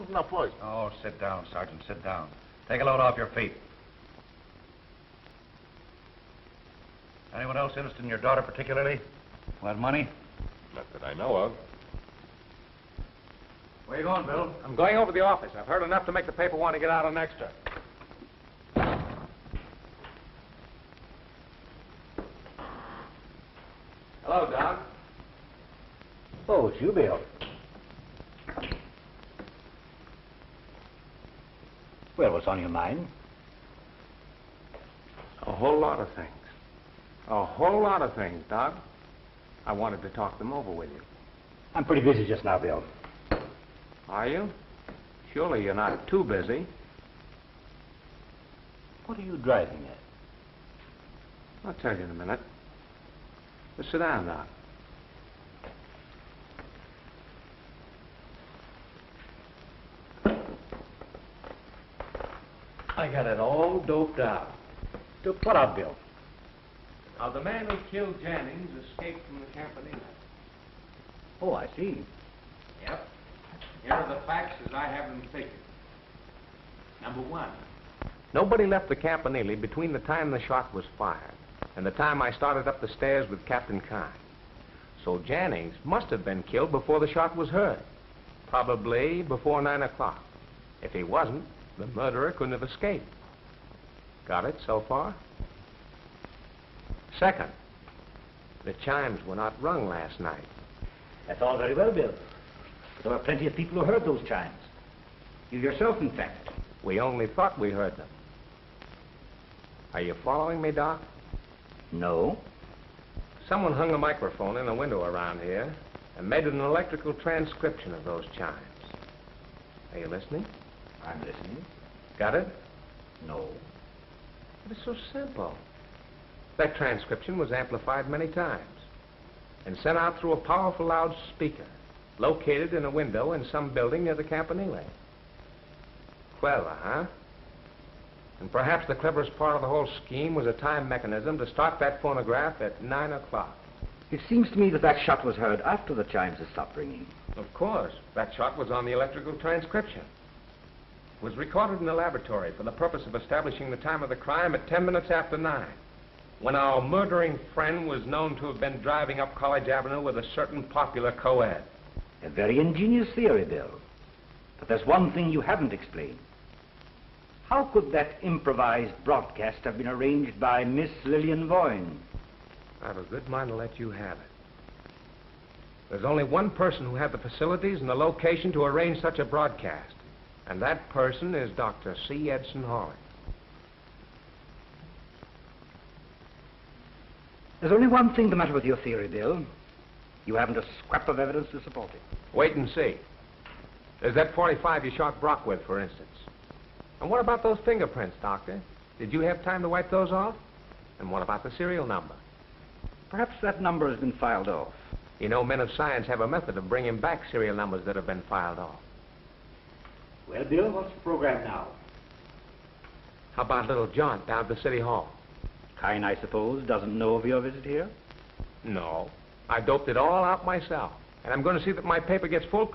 wasn't enough voice. Oh, sit down, Sergeant, sit down. Take a load off your feet. Anyone else interested in your daughter particularly? Want money? Not that I know of. Where you going, Bill? I'm going over to the office. I've heard enough to make the paper want to get out an extra. Hello, Doc. Oh, it's you, Bill. Well, what's on your mind? A whole lot of things. A whole lot of things, Doc. I wanted to talk them over with you. I'm pretty busy just now, Bill. Are you? Surely you're not too busy. What are you driving at? I'll tell you in a minute. Just sit down, Doc. I got it all doped out. Doped what out, Bill? Now, the man who killed Jennings escaped from the Campanile. Oh, I see. Yep. Here are the facts as I have them figured. Number one, nobody left the Campanile between the time the shot was fired and the time I started up the stairs with Captain Kine. So Jennings must have been killed before the shot was heard. Probably before 9 o'clock. If he wasn't, the murderer couldn't have escaped. Got it so far? Second, the chimes were not rung last night. That's all very well, Bill. There were plenty of people who heard those chimes. You yourself, in fact. We only thought we heard them. Are you following me, Doc? No. Someone hung a microphone in a window around here and made an electrical transcription of those chimes. Are you listening? I'm listening. Got it? No. But it's so simple. That transcription was amplified many times and sent out through a powerful loudspeaker located in a window in some building near the Campanile. Clever, huh? And perhaps the cleverest part of the whole scheme was a time mechanism to start that phonograph at 9 o'clock. It seems to me that that shot was heard after the chimes had stopped ringing. Of course. That shot was on the electrical transcription. It was recorded in the laboratory for the purpose of establishing the time of the crime at 10 minutes after 9, when our murdering friend was known to have been driving up College Avenue with a certain popular co-ed. A very ingenious theory, Bill. But there's one thing you haven't explained. How could that improvised broadcast have been arranged by Miss Lillian Voyne? I have a good mind to let you have it. There's only one person who had the facilities and the location to arrange such a broadcast, and that person is Dr. C. Edson Hawley. There's only one thing the matter with your theory, Bill. You haven't a scrap of evidence to support it. Wait and see. There's that .45 you shot Brock with, for instance. And what about those fingerprints, Doctor? Did you have time to wipe those off? And what about the serial number? Perhaps that number has been filed off. You know, men of science have a method of bringing back serial numbers that have been filed off. Well, Bill, what's the program now? How about a little jaunt down to the City Hall? Kine, I suppose, doesn't know of your visit here? No. I doped it all out myself. And I'm going to see that my paper gets full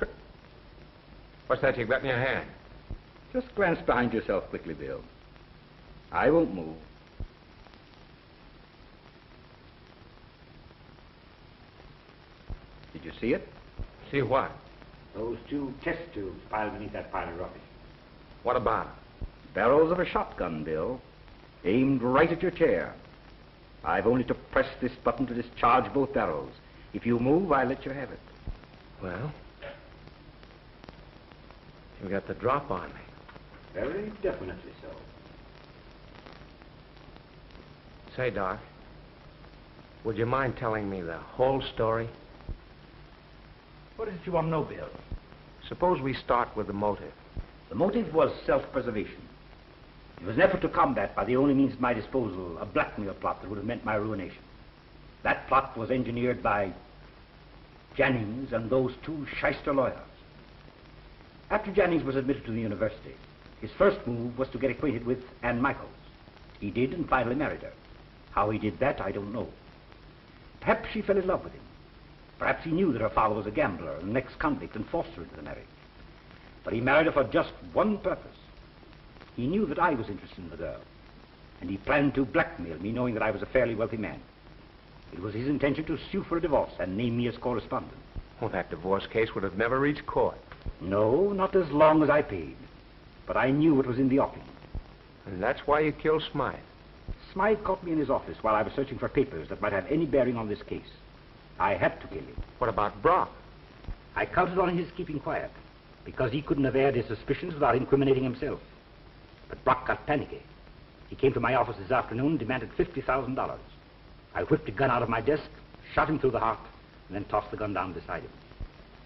What's that you've got in your hand? Just glance behind yourself quickly, Bill. I won't move. Did you see it? See what? Those two test tubes piled beneath that pile of rubbish. What about it? Barrels of a shotgun, Bill. Aimed right at your chair. I've only to press this button to discharge both barrels. If you move, I'll let you have it. Well, you got the drop on me. Very definitely so. Say, Doc, would you mind telling me the whole story? What is it you want to know, Bill? Suppose we start with the motive. The motive was self-preservation. It was an effort to combat, by the only means at my disposal, a blackmail plot that would have meant my ruination. That plot was engineered by Jennings and those two shyster lawyers. After Jennings was admitted to the university, his first move was to get acquainted with Anne Michaels. He did and finally married her. How he did that, I don't know. Perhaps she fell in love with him. Perhaps he knew that her father was a gambler and an ex-convict and forced her into the marriage. But he married her for just one purpose. He knew that I was interested in the girl, and he planned to blackmail me, knowing that I was a fairly wealthy man. It was his intention to sue for a divorce and name me as correspondent. Well, that divorce case would have never reached court. No, not as long as I paid. But I knew what was in the offing. And that's why you killed Smythe. Smythe caught me in his office while I was searching for papers that might have any bearing on this case. I had to kill him. What about Brock? I counted on his keeping quiet, because he couldn't have aired his suspicions without incriminating himself. But Brock got panicky. He came to my office this afternoon and demanded $50,000. I whipped a gun out of my desk, shot him through the heart, and then tossed the gun down beside him.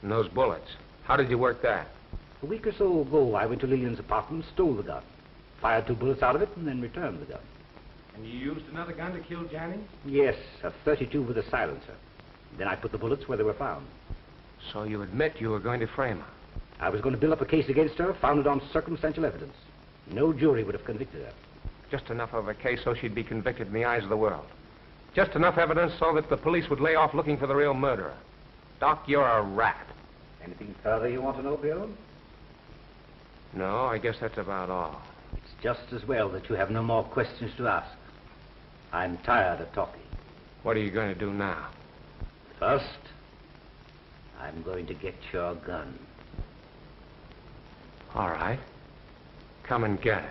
And those bullets, how did you work that? A week or so ago, I went to Lillian's apartment, stole the gun, fired 2 bullets out of it, and then returned the gun. And you used another gun to kill Jannings? Yes, a .32 with a silencer. Then I put the bullets where they were found. So you admit you were going to frame her? I was going to build up a case against her, founded on circumstantial evidence. No jury would have convicted her. Just enough of a case so she'd be convicted in the eyes of the world. Just enough evidence so that the police would lay off looking for the real murderer. Doc, you're a rat. Anything further you want to know, Bill? No, I guess that's about all. It's just as well that you have no more questions to ask. I'm tired of talking. What are you going to do now? First, I'm going to get your gun. All right. Come and get it.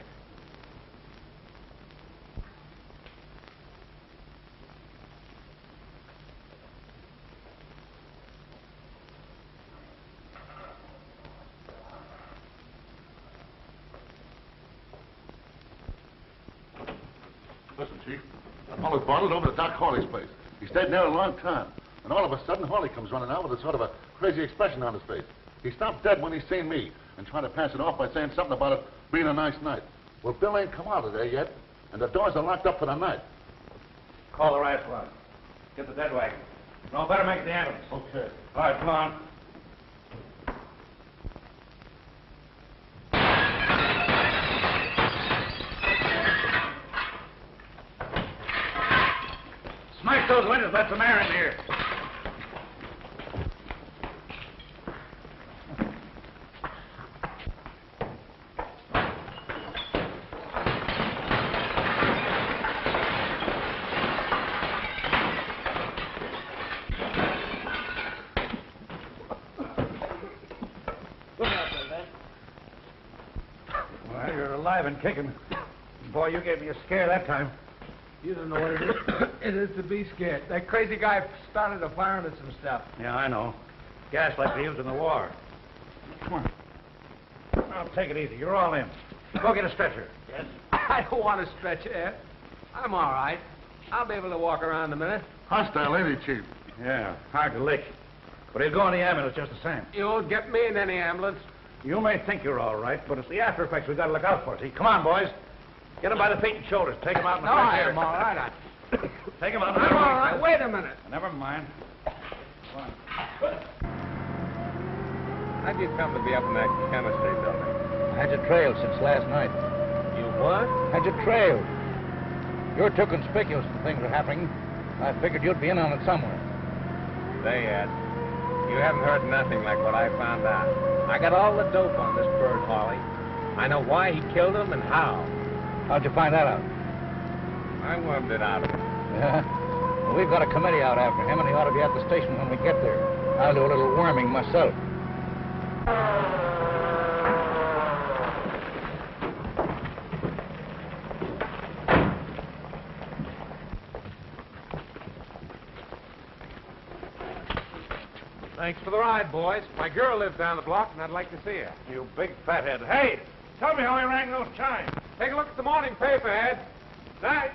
Listen, Chief. I followed Bartlett over to Doc Hawley's place. He stayed there a long time. And all of a sudden, Hawley comes running out with a sort of a crazy expression on his face. He stopped dead when he seen me and tried to pass it off by saying something about it being a nice night. Well, Bill ain't come out of there yet, and the doors are locked up for the night. Call the right one. Get the dead wagon. No, better make the ambulance. Okay. All right, come on. Smash those windows, let some air in here. Well, you're alive and kicking. Boy, you gave me a scare that time. You don't know what it is. It is to be scared. That crazy guy started a fire into some stuff. Yeah, I know. Gas like they used in the war. Come on. Now, take it easy. You're all in. Go get a stretcher. Yes. I don't want to stretch Ed. I'm all right. I'll be able to walk around in a minute. Hostile, ain't he, Chief? Yeah, hard to lick. But he'll go in the ambulance just the same. You won't get me in any ambulance. You may think you're all right, but it's the after effects we got to look out for. See, come on, boys. Get him by the feet and shoulders. Take him out in the No, fresh I air. am all right. Take him out. I'm all right. Wait a minute. Never mind. Come on. How'd you come to be up in that chemistry building? I had you trailed since last night. You what? Had you trailed. You're too conspicuous when things are happening. I figured you'd be in on it somewhere. Say, Ed, you haven't heard nothing like what I found out. I got all the dope on this bird, Hawley. I know why he killed him and how. How'd you find that out? I wormed it out of him. Yeah? Well, we've got a committee out after him, and he ought to be at the station when we get there. I'll do a little worming myself. Thanks for the ride, boys. My girl lives down the block, and I'd like to see her. You big fathead. Hey, tell me how he rang those chimes. Take a look at the morning paper, Ed. Night.